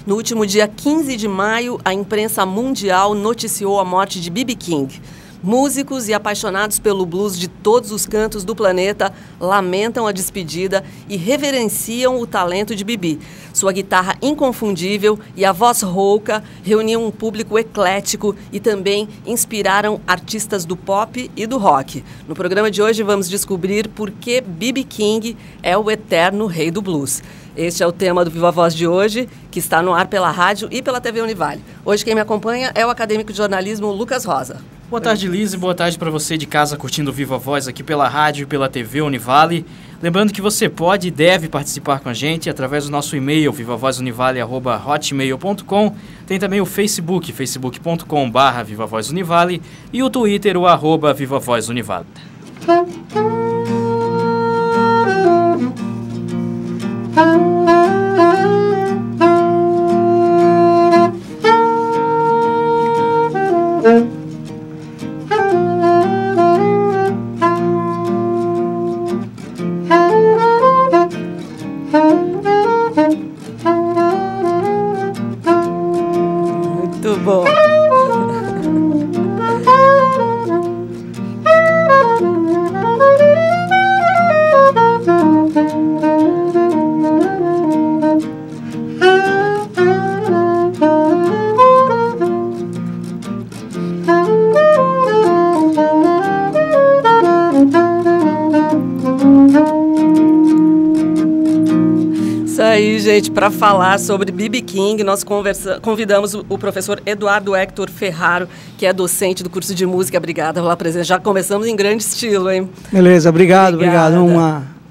No último dia 15 de maio, a imprensa mundial noticiou a morte de B.B. King. Músicos e apaixonados pelo blues de todos os cantos do planeta lamentam a despedida e reverenciam o talento de B.B. Sua guitarra inconfundível e a voz rouca reuniam um público eclético e também inspiraram artistas do pop e do rock. No programa de hoje vamos descobrir por que B.B. King é o eterno rei do blues. Este é o tema do Viva Voz de hoje, que está no ar pela rádio e pela TV Univale. Hoje quem me acompanha é o acadêmico de jornalismo Lucas Rosa. Boa tarde, Liz, e boa tarde para você de casa curtindo o Viva Voz aqui pela rádio e pela TV Univale. Lembrando que você pode e deve participar com a gente através do nosso e-mail, vivavozunivale@hotmail.com. Tem também o Facebook, facebook.com/vivavozunivale e o Twitter, o @vivavozunivale. Muito bom. Isso aí, gente, para falar sobre B.B. King, nós convidamos o professor Eduardo Hector Ferraro, que é docente do curso de música. Obrigada pela presença. Já começamos em grande estilo, hein? Beleza, obrigado.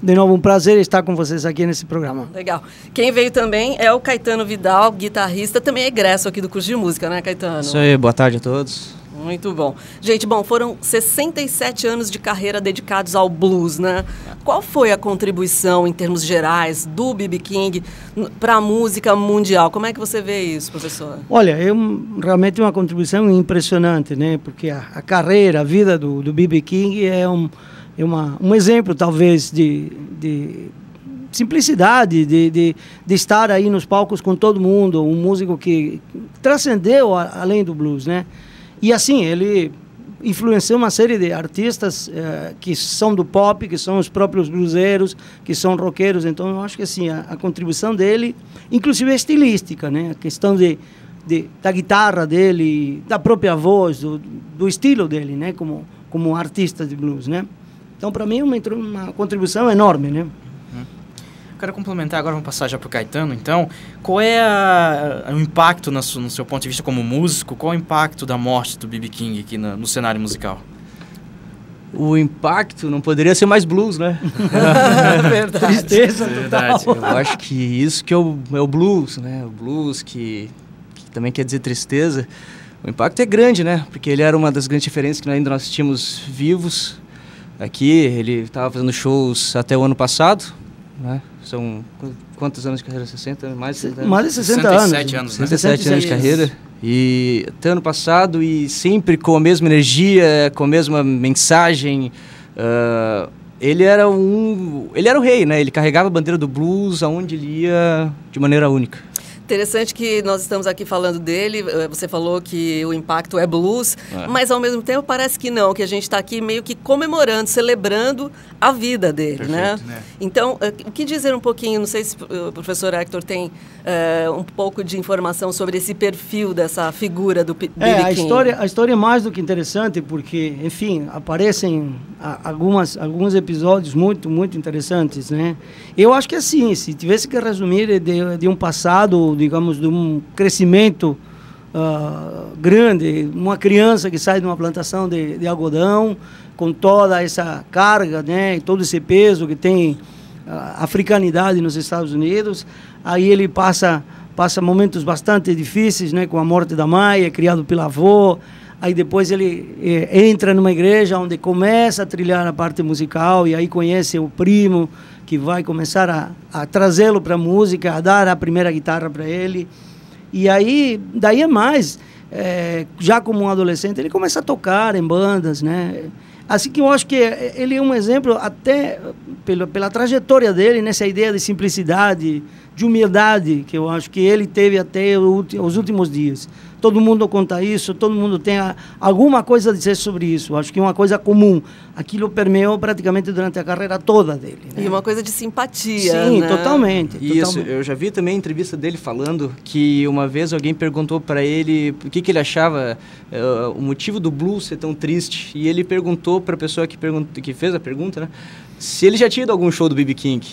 De novo, um prazer estar com vocês aqui nesse programa. Legal. Quem veio também é o Caetano Vidal, guitarrista, também egresso aqui do curso de música, né, Caetano? Isso aí, boa tarde a todos. Muito bom. Gente, foram 67 anos de carreira dedicados ao blues, né? Qual foi a contribuição, em termos gerais, do B.B. King para a música mundial? Como é que você vê isso, professor? Olha, é realmente uma contribuição impressionante, né? Porque a carreira, a vida do B.B. King é um exemplo, talvez, de simplicidade, de estar aí nos palcos com todo mundo, um músico que transcendeu além do blues, né? E assim, ele influenciou uma série de artistas que são do pop, que são os próprios bluseiros, que são roqueiros. Então, eu acho que assim, a contribuição dele, inclusive a estilística, né? A questão da guitarra dele, da própria voz, do estilo dele, né? Como artista de blues, né? Então, para mim, é uma contribuição enorme, né? Quero complementar agora, vamos passar já para o Caetano, então. Qual é o impacto, no seu ponto de vista como músico, qual é o impacto da morte do B.B. King aqui no cenário musical? O impacto não poderia ser mais blues, né? Verdade. Tristeza Verdade. total. Eu acho que isso que é o blues, né? O blues que também quer dizer tristeza. O impacto é grande, né? Porque ele era uma das grandes referências que ainda nós tínhamos vivos aqui. Ele estava fazendo shows até o ano passado, né? São quantos anos de carreira? 60? Mais de 60 anos. 67 anos, né? 67 anos de carreira. E até ano passado, e sempre com a mesma energia, com a mesma mensagem. Ele era o rei, né? Ele carregava a bandeira do blues aonde ele ia de maneira única. Interessante que nós estamos aqui falando dele, você falou que o impacto é blues, mas ao mesmo tempo parece que não, que a gente está aqui meio que comemorando, celebrando a vida dele, Perfeito, né? Então, o que dizer um pouquinho, não sei se o professor Hector tem um pouco de informação sobre esse perfil dessa figura do B.B. King. A história é mais do que interessante, porque, enfim, aparecem alguns episódios muito, muito interessantes, né? Eu acho que assim, se tivesse que resumir de um passado, digamos, de um crescimento grande, uma criança que sai de uma plantação de algodão, com toda essa carga, né, todo esse peso que tem a africanidade nos Estados Unidos, aí ele passa momentos bastante difíceis, né, com a morte da mãe, é criado pela avó, aí depois ele entra numa igreja onde começa a trilhar a parte musical, e aí conhece o primo, que vai começar a trazê-lo para a música, a dar a primeira guitarra para ele. E aí, daí é mais, já como um adolescente, ele começa a tocar em bandas, né? Assim que eu acho que ele é um exemplo, até pela trajetória dele, nessa ideia de simplicidade, de humildade, que eu acho que ele teve até os últimos dias. Todo mundo conta isso, todo mundo tem alguma coisa a dizer sobre isso. Acho que é uma coisa comum. Aquilo permeou praticamente durante a carreira toda dele. Né? E uma coisa de simpatia, Sim, né? totalmente. Isso, eu já vi também a entrevista dele falando que uma vez alguém perguntou para ele o que ele achava, o motivo do blues ser tão triste. E ele perguntou para a pessoa que fez a pergunta, né, se ele já tinha ido a algum show do B.B. King.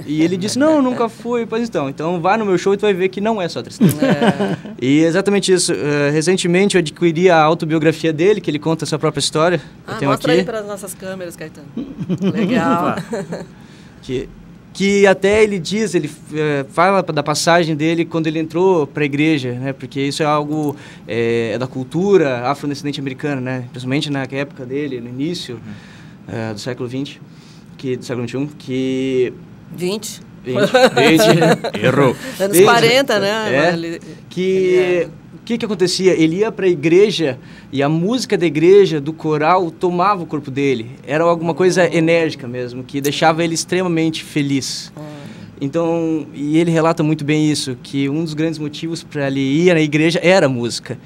E ele disse, não, nunca fui. Pois então vá no meu show e tu vai ver que não é só tristeza. E exatamente isso. Recentemente eu adquiri a autobiografia dele, que ele conta a sua própria história. Mostra aí para as nossas câmeras, Caetano. Legal. Que até ele diz, ele fala da passagem dele quando ele entrou para a igreja, né? Porque isso é algo da cultura afrodescendente americana, né? Principalmente na época dele, no início do século XX, do século XXI, que... 20. Errou. Anos 40, né? O que acontecia? Ele ia para a igreja e a música da igreja, do coral, tomava o corpo dele. Era alguma coisa enérgica mesmo, que deixava ele extremamente feliz. Então, e ele relata muito bem isso, que um dos grandes motivos para ele ir na igreja era a música.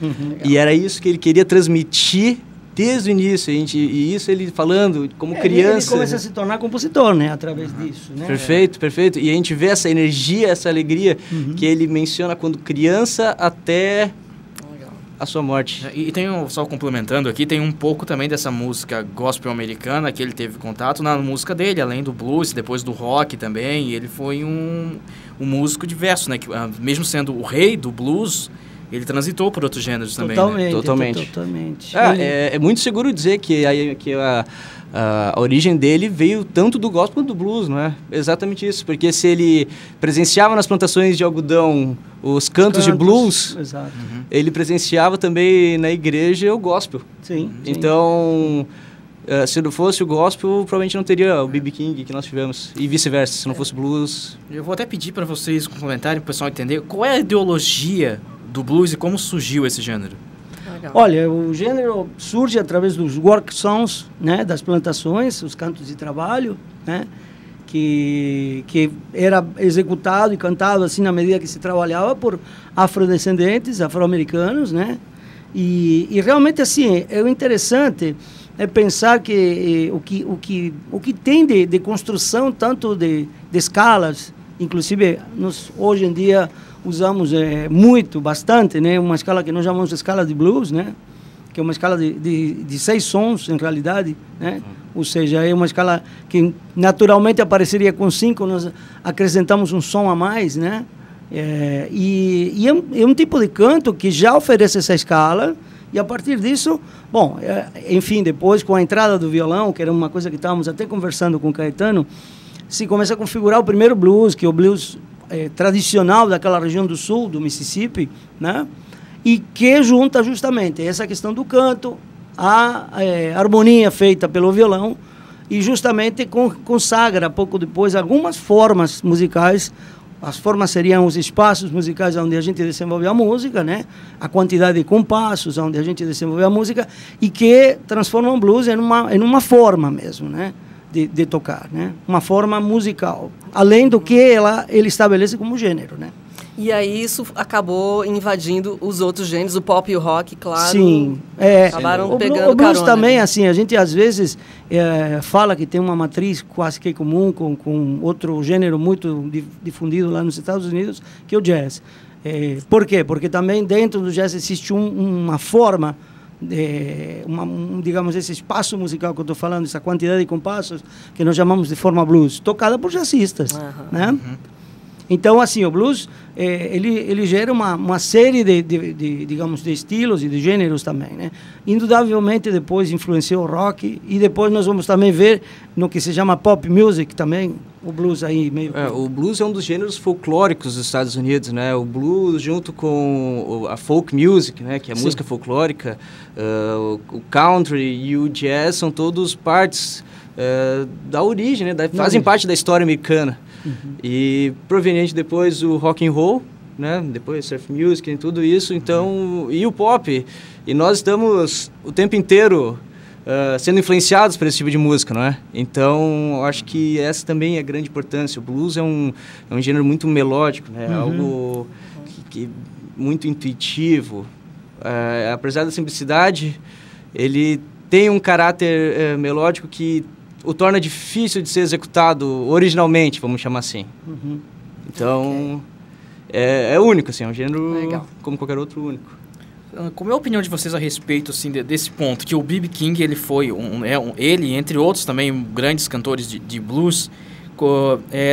E era isso que ele queria transmitir desde o início, e isso ele falando como criança. Ele começa a se tornar compositor, né, através disso, né? Perfeito. E a gente vê essa energia, essa alegria que ele menciona quando criança até a sua morte. E tem, só complementando aqui, tem um pouco também dessa música gospel americana que ele teve contato na música dele, além do blues, depois do rock também, e ele foi um músico diverso, né, que, mesmo sendo o rei do blues, ele transitou por outros gêneros também, né? Totalmente. É muito seguro dizer que a origem dele veio tanto do gospel quanto do blues, não é? Exatamente isso, porque se ele presenciava nas plantações de algodão os cantos de blues, exato. Ele presenciava também na igreja o gospel. Sim. Então, se não fosse o gospel, provavelmente não teria o B.B. King que nós tivemos, e vice-versa, se não fosse blues. Eu vou até pedir para vocês complementarem, para o pessoal entender qual é a ideologia do blues e como surgiu esse gênero. Olha, o gênero surge através dos work songs, né, das plantações, os cantos de trabalho, né, que era executado e cantado assim na medida que se trabalhava por afrodescendentes, afro-americanos, né, e realmente assim é interessante pensar que o que tem de construção tanto de escalas, inclusive hoje em dia usamos bastante, né? Uma escala que nós chamamos de escala de blues, né? Que é uma escala de 6 sons, em realidade, né? Ou seja, é uma escala que naturalmente apareceria com 5, nós acrescentamos um som a mais, né? E é um tipo de canto que já oferece essa escala, e a partir disso, enfim, depois com a entrada do violão, que era uma coisa que estávamos até conversando com o Caetano, se começa a configurar o primeiro blues, que é o blues tradicional daquela região do sul, do Mississippi, né? E que junta justamente essa questão do canto, a harmonia feita pelo violão, e justamente consagra, pouco depois, algumas formas musicais. As formas seriam os espaços musicais onde a gente desenvolve a música, né? A quantidade de compassos onde a gente desenvolve a música, e que transformam o blues em uma forma mesmo, né? De tocar, né? Uma forma musical, além do que ele estabelece como gênero, né? E aí isso acabou invadindo os outros gêneros, o pop e o rock, claro. Sim, acabaram pegando o blues carona, também, né? assim, a gente às vezes fala que tem uma matriz quase que comum com outro gênero muito difundido lá nos Estados Unidos, que é o jazz. Por quê? Porque também dentro do jazz existe uma forma, digamos, esse espaço musical que eu estou falando, essa quantidade de compassos que nós chamamos de forma blues, tocada por jazzistas, né? Então, assim, o blues, ele gera uma série digamos, de estilos e de gêneros também, né? Indubitavelmente, depois influenciou o rock, e depois nós vamos também ver no que se chama pop music também, o blues aí meio... O blues é um dos gêneros folclóricos dos Estados Unidos, né? O blues junto com a folk music, né? Que é a música folclórica, o country e o jazz são todos partes da origem, né? Fazem parte da história americana. E proveniente depois o rock and roll, né? Depois surf music e tudo isso, então, e o pop. E nós estamos o tempo inteiro sendo influenciados por esse tipo de música, não é? Então, eu acho que essa também é a grande importância. O blues é um gênero muito melódico, né? Algo que muito intuitivo. Apesar da simplicidade, ele tem um caráter melódico que o torna difícil de ser executado originalmente, vamos chamar assim. Então, é único, assim, é um gênero como qualquer outro único. Como é a opinião de vocês a respeito assim, desse ponto, que o B.B. King ele foi, ele, entre outros também, grandes cantores de blues,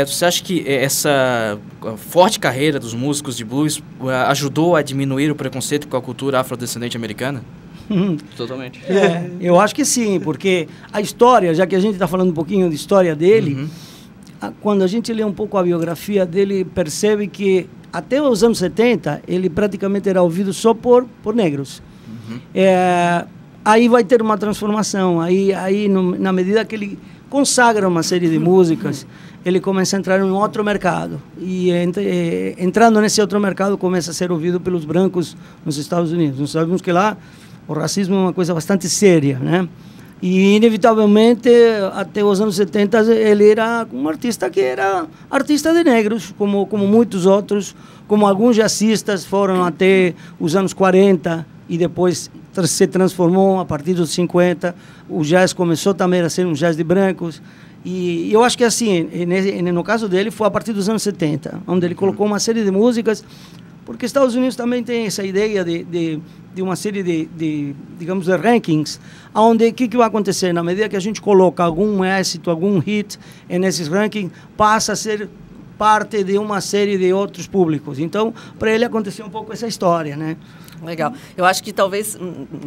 você acha que essa forte carreira dos músicos de blues ajudou a diminuir o preconceito com a cultura afrodescendente americana? Totalmente. Eu acho que sim, porque a história, já que a gente está falando um pouquinho de história dele, quando a gente lê um pouco a biografia dele, percebe que até os anos 70, ele praticamente era ouvido só por negros. Aí vai ter uma transformação, na medida que ele consagra uma série de músicas, ele começa a entrar em um outro mercado. E entrando nesse outro mercado, começa a ser ouvido pelos brancos nos Estados Unidos. Nós sabemos que lá o racismo é uma coisa bastante séria, né? E, inevitavelmente, até os anos 70, ele era um artista que era artista de negros, como muitos outros, como alguns jazzistas foram até os anos 40 e depois se transformou a partir dos 50. O jazz começou também a ser um jazz de brancos. E eu acho que, assim, no caso dele, foi a partir dos anos 70, onde ele colocou uma série de músicas, porque Estados Unidos também tem essa ideia de uma série digamos, de rankings, onde o que vai acontecer? Na medida que a gente coloca algum êxito, algum hit nesses rankings, passa a ser parte de uma série de outros públicos. Então, para ele aconteceu um pouco essa história, né? Legal. Eu acho que talvez,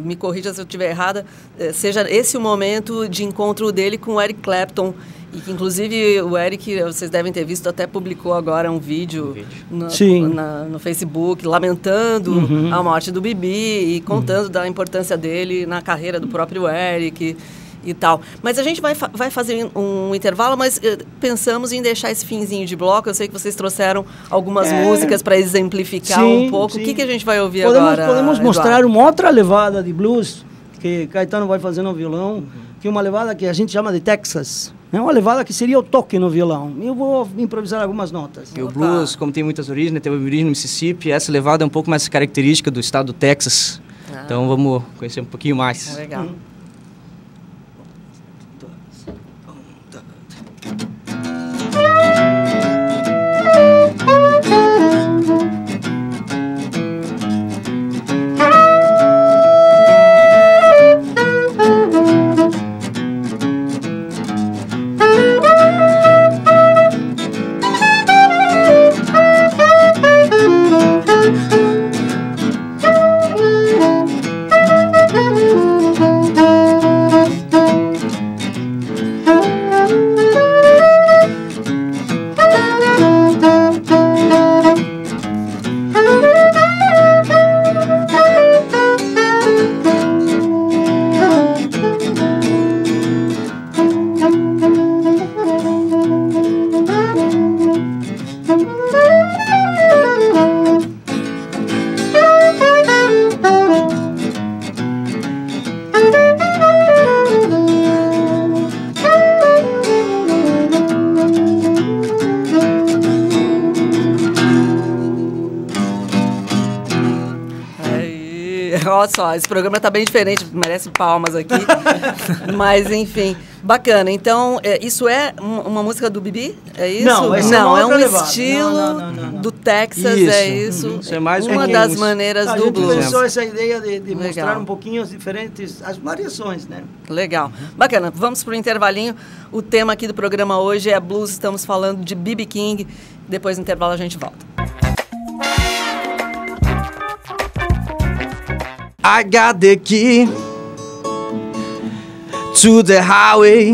me corrija se eu estiver errada, seja esse o momento de encontro dele com o Eric Clapton, e que inclusive o Eric, vocês devem ter visto, até publicou agora um vídeo no Facebook, lamentando a morte do Bibi e contando da importância dele na carreira do próprio Eric e tal. Mas a gente vai fazer um intervalo, mas pensamos em deixar esse finzinho de bloco. Eu sei que vocês trouxeram algumas músicas para exemplificar um pouco. O que a gente vai ouvir agora? Podemos mostrar uma outra levada de blues que Caetano vai fazer no violão, que é uma levada que a gente chama de Texas. É uma levada que seria o toque no violão. Eu vou improvisar algumas notas. E o blues, como tem muitas origens, né, tem origem no Mississippi, essa levada é um pouco mais característica do estado do Texas. Então vamos conhecer um pouquinho mais. Legal. Olha só, esse programa está bem diferente, merece palmas aqui. Mas, enfim, bacana. Então, isso é uma música do Bibi? É isso? Não, é um estilo do Texas, isso. Isso é mais uma das maneiras do blues. A gente pensou essa ideia de mostrar um pouquinho as variações, né? Legal. Bacana. Vamos para o intervalinho. O tema aqui do programa hoje é blues. Estamos falando de B.B. King. Depois do intervalo a gente volta. I got the key to the highway,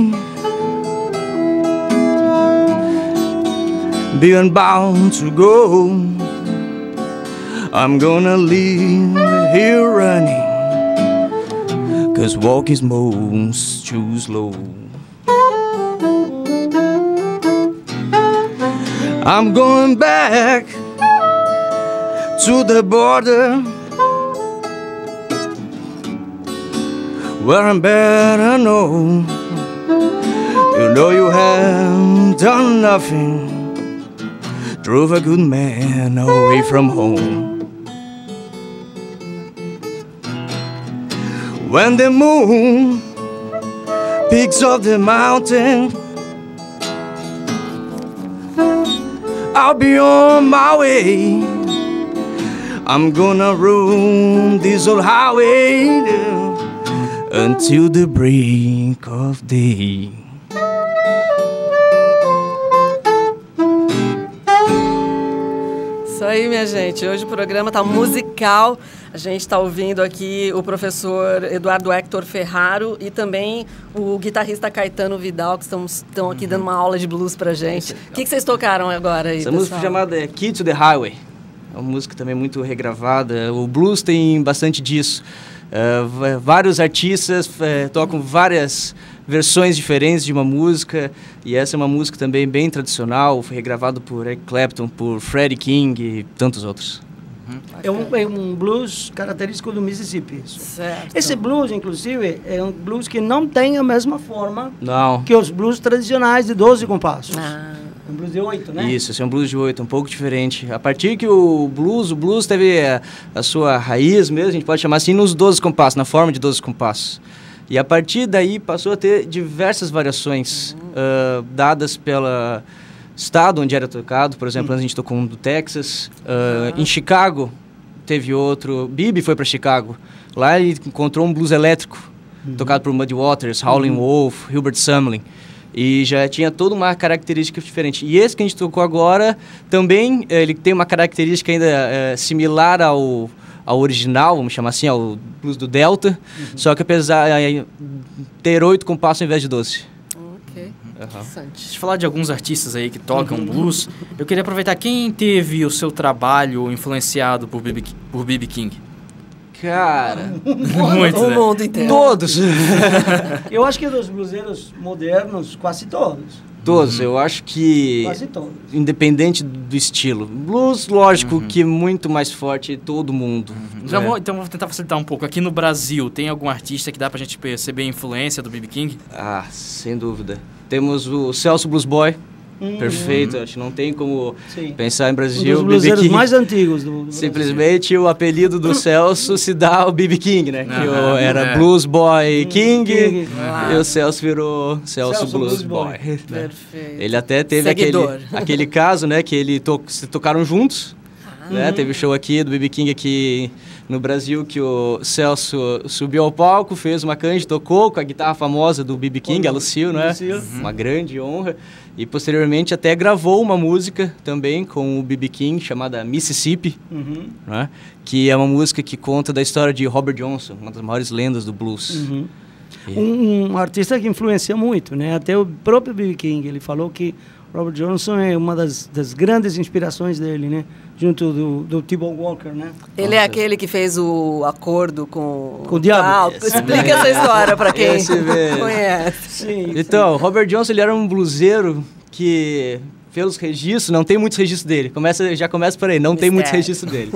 being bound to go. I'm gonna leave here running, 'cause walk is most too slow. I'm going back to the border, Well, I'm better know. You know you have done nothing. Drove a good man away from home. When the moon peaks of the mountain, I'll be on my way. I'm gonna roam this old highway until the break of day. Isso aí, minha gente. Hoje o programa tá musical. A gente está ouvindo aqui o professor Eduardo Hector Ferraro e também o guitarrista Caetano Vidal, que estão aqui dando uma aula de blues pra gente. O que vocês tocaram agora aí, Essa pessoal? música chamada é Key to the Highway. É uma música também muito regravada. O blues tem bastante disso. Vários artistas tocam várias versões diferentes de uma música, e essa é uma música também bem tradicional, foi regravado por Eric Clapton, por Freddie King e tantos outros. É um blues característico do Mississippi. Certo. Esse blues, inclusive, é um blues que não tem a mesma forma Não. que os blues tradicionais de 12 compassos. Ah. É um blues de 8, né? Isso, esse é um blues de 8, um pouco diferente. A partir que o blues teve a sua raiz mesmo, a gente pode chamar assim, nos 12 compassos, na forma de 12 compassos. E a partir daí passou a ter diversas variações dadas pelo estado onde era tocado. Por exemplo, antes a gente tocou um do Texas. Em Chicago teve outro. Bibi foi para Chicago. Lá ele encontrou um blues elétrico, tocado por Muddy Waters, Howlin' Wolf, Hubert Sumlin. E já tinha toda uma característica diferente. E esse que a gente tocou agora, também ele tem uma característica ainda similar ao original, vamos chamar assim, ao blues do Delta, só que apesar de ter 8 compassos ao invés de 12. Ok, interessante. Deixa eu falar de alguns artistas aí que tocam blues. Eu queria aproveitar, quem teve o seu trabalho influenciado por B.B. King? Cara, Muito, O né? mundo inteiro. todos. Eu acho que dos bluseiros modernos, quase todos. Todos, eu acho que, Quase todos. independente do estilo. Blues, lógico, que é muito mais forte de todo mundo. Então vou tentar facilitar um pouco. Aqui no Brasil, tem algum artista que dá pra gente perceber a influência do B.B. King? Ah, sem dúvida. Temos o Celso Blues Boy, perfeito, acho que não tem como Sim. pensar em Um Brasil. dos B.B. bluseiros King. mais antigos do Brasil. Simplesmente o apelido do Celso se dá ao B.B. King, né? Que era Blues Boy King, e o Celso virou Celso Blues Boy. Perfeito. Ele até teve Seguidor. aquele caso, né? Que ele se tocaram juntos. Né? Teve o show aqui do B.B. King aqui no Brasil, que o Celso subiu ao palco, fez uma canja, tocou com a guitarra famosa do B.B. King, a Lucille, né? Lucille. Uma grande honra. E posteriormente até gravou uma música também com o B.B. King, chamada Mississippi, né? Que é uma música que conta da história de Robert Johnson, uma das maiores lendas do blues. Um artista que influencia muito, né? Até o próprio B.B. King, ele falou que Robert Johnson é uma das grandes inspirações dele, né? Junto do T-Bone Walker, né? Ele é aquele que fez o acordo com o diabo. Explica essa história para quem Esse mesmo. conhece. Sim. Então, Robert Johnson, ele era um bluseiro que, pelos registros, não tem muitos registros dele. Já começa por aí, não tem muitos registros dele.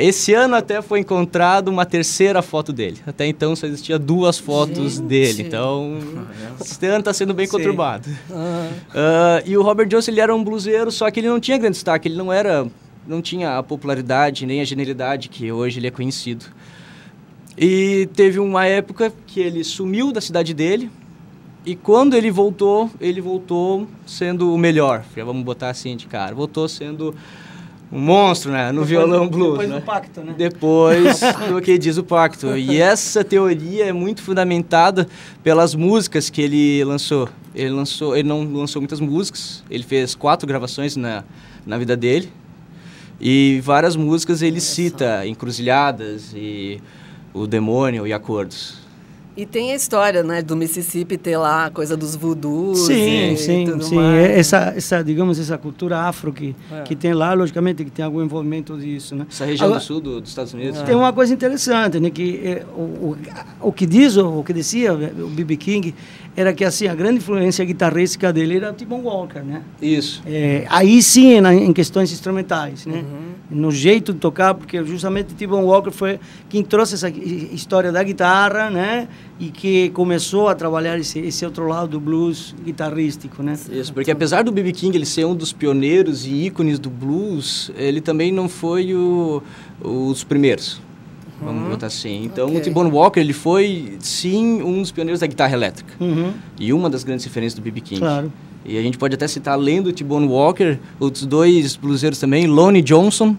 Esse ano até foi encontrado uma terceira foto dele. Até então só existia 2 fotos dele. Então, esse ano está sendo bem conturbado. E o Robert Johnson, ele era um bluseiro, só que ele não tinha grande destaque. Ele não tinha a popularidade nem a genialidade que hoje ele é conhecido. E teve uma época que ele sumiu da cidade dele, e quando ele voltou sendo o melhor. Já vamos botar assim de cara. Voltou sendo um monstro, né? No violão blues, depois né? do pacto, né? Depois do que diz o pacto. E essa teoria é muito fundamentada pelas músicas que ele lançou. Ele não lançou muitas músicas. Ele fez 4 gravações na vida dele. E várias músicas ele cita Encruzilhadas e O Demônio e Acordos. E tem a história, né, do Mississippi ter lá a coisa dos voodoos Sim, e sim, tudo sim. mais. Digamos, essa cultura afro que tem lá, logicamente, que tem algum envolvimento disso, né? Essa região Agora, do sul dos Estados Unidos. Tem uma coisa interessante, né? Que o que dizia o B.B. King era que assim a grande influência guitarrística dele era o T-Bone Walker, né? Isso. Aí sim, em questões instrumentais, né? no jeito de tocar, porque justamente T-Bone Walker foi quem trouxe essa história da guitarra, né? E que começou a trabalhar esse outro lado do blues guitarrístico, né? Isso, porque apesar do B.B. King ele ser um dos pioneiros e ícones do blues, ele também não foi os primeiros. Vamos botar assim. Então, o T-Bone Walker, ele foi, sim, um dos pioneiros da guitarra elétrica. E uma das grandes referências do B.B. King. Claro. E a gente pode até citar, além do T-Bone Walker, outros dois bluseiros também, Lonnie Johnson,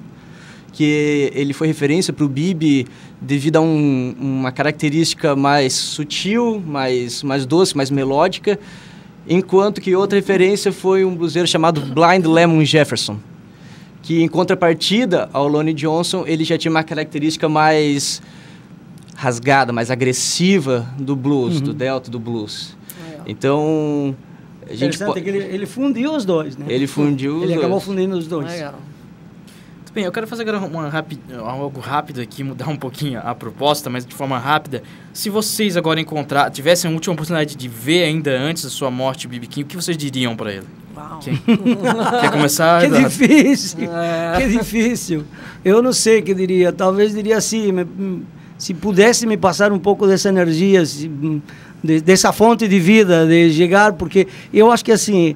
que ele foi referência para o B.B. devido a uma característica mais sutil, mais doce, mais melódica, enquanto que outra referência foi um bluseiro chamado Blind Lemon Jefferson, que em contrapartida ao Lonnie Johnson, ele já tinha uma característica mais rasgada, mais agressiva do blues, do delta do blues. Então, a gente interessante que ele fundiu os dois, né? Ele fundiu os dois. Ele acabou fundindo os dois. Legal. Muito bem, eu quero fazer agora algo rápido aqui, mudar um pouquinho a proposta, mas de forma rápida. Se vocês agora tivessem a última oportunidade de ver ainda antes da sua morte o B.B. King, o que vocês diriam para ele? Uau. Quer começar? Que difícil, que difícil. Eu não sei o que diria. Talvez diria assim, se pudesse me passar um pouco dessa energia, dessa fonte de vida, de chegar, porque eu acho que assim,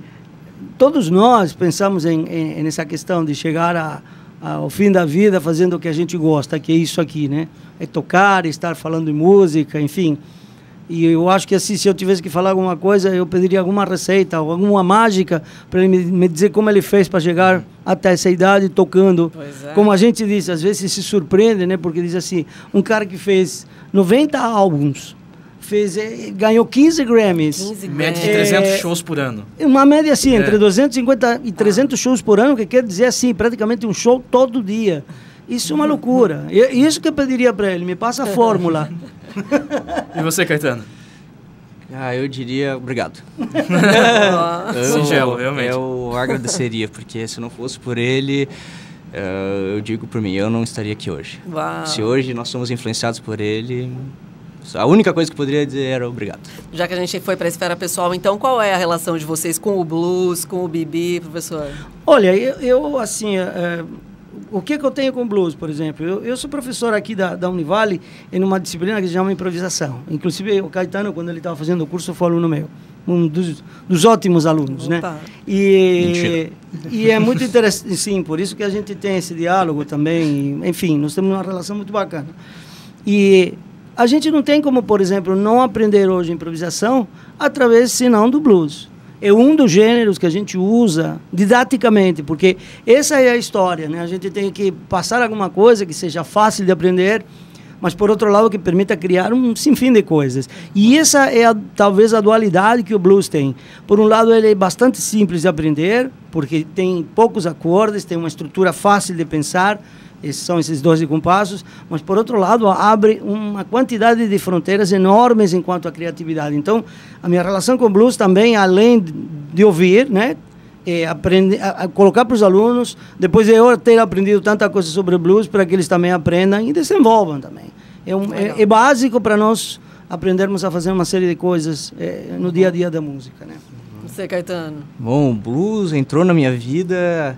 todos nós pensamos nessa questão de chegar ao fim da vida fazendo o que a gente gosta, que é isso aqui, né? É tocar, estar falando de música, enfim. E eu acho que assim, se eu tivesse que falar alguma coisa, eu pediria alguma receita, alguma mágica para ele me dizer como ele fez para chegar até essa idade tocando. Como a gente diz, às vezes se surpreende, né? Porque diz assim, um cara que fez 90 álbuns, ganhou 15 Grammys. Média de 300 shows por ano. Uma média assim, entre 250 e 300 shows por ano, que quer dizer assim, praticamente um show todo dia. Isso é uma loucura. Isso que eu pediria para ele, me passa a fórmula. E você, Caetano? Eu diria obrigado. Singelo, realmente. Eu agradeceria, porque se não fosse por ele, eu digo por mim, eu não estaria aqui hoje. Uau. Se hoje nós somos influenciados por ele, a única coisa que eu poderia dizer era obrigado. Já que a gente foi para a esfera pessoal, então qual é a relação de vocês com o blues, com o B.B., professor? Olha, eu assim... o que eu tenho com blues, por exemplo? Eu sou professor aqui da Univale em uma disciplina que se chama improvisação. Inclusive, o Caetano, quando ele estava fazendo o curso, foi aluno meu. Um dos ótimos alunos, né? E é muito interessante, sim, por isso que a gente tem esse diálogo também. Enfim, nós temos uma relação muito bacana. E a gente não tem como, por exemplo, não aprender hoje improvisação através, senão, do blues. É um dos gêneros que a gente usa didaticamente, porque essa é a história, né? A gente tem que passar alguma coisa que seja fácil de aprender, mas, por outro lado, que permita criar um sinfim de coisas. E essa é, talvez, a dualidade que o blues tem. Por um lado, ele é bastante simples de aprender, porque tem poucos acordes, tem uma estrutura fácil de pensar, são esses 12 compassos, mas, por outro lado, abre uma quantidade de fronteiras enormes enquanto à criatividade. Então, a minha relação com o blues também, além de ouvir, né, aprender, a colocar para os alunos, depois de eu ter aprendido tanta coisa sobre o blues, para que eles também aprendam e desenvolvam também. É básico para nós aprendermos a fazer uma série de coisas no dia a dia da música, né? Você, Caetano? Bom, o blues entrou na minha vida...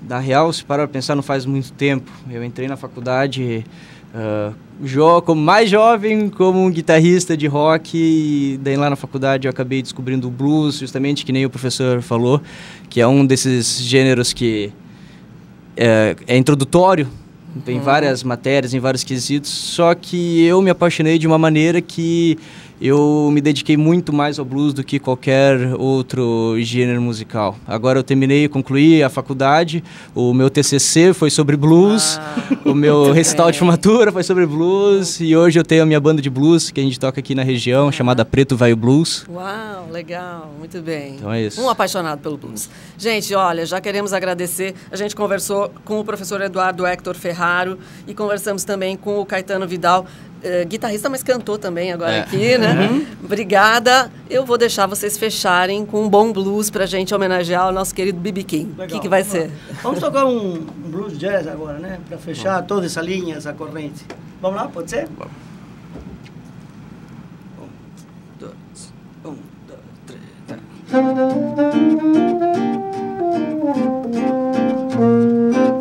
na real, se parar para pensar, não faz muito tempo. Eu entrei na faculdade como mais jovem, como um guitarrista de rock, e daí lá na faculdade eu acabei descobrindo o blues, justamente que nem o professor falou, que é um desses gêneros que é introdutório, tem várias matérias, em vários quesitos, só que eu me apaixonei de uma maneira que eu me dediquei muito mais ao blues do que qualquer outro gênero musical. Agora eu concluí a faculdade, o meu TCC foi sobre blues, o meu recital de formatura foi sobre blues, e hoje eu tenho a minha banda de blues, que a gente toca aqui na região, chamada Preto Vai o Blues. Uau, legal, muito bem. Então é isso. Um apaixonado pelo blues. Gente, olha, já queremos agradecer, a gente conversou com o professor Eduardo Hector Ferraro e conversamos também com o Caetano Vidal, guitarrista, mas cantor também agora aqui, né? Obrigada. Eu vou deixar vocês fecharem com um bom blues pra gente homenagear o nosso querido B.B. King. O que vai ser? Vamos tocar um blues jazz agora, né? Pra fechar toda essa linha, essa corrente. Vamos lá, pode ser? Vamos. 1, 2, 3, 4.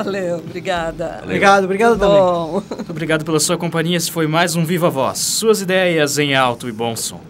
Valeu, obrigada. Obrigado também. Muito obrigado pela sua companhia. Esse foi mais um Viva Voz. Suas ideias em alto e bom som.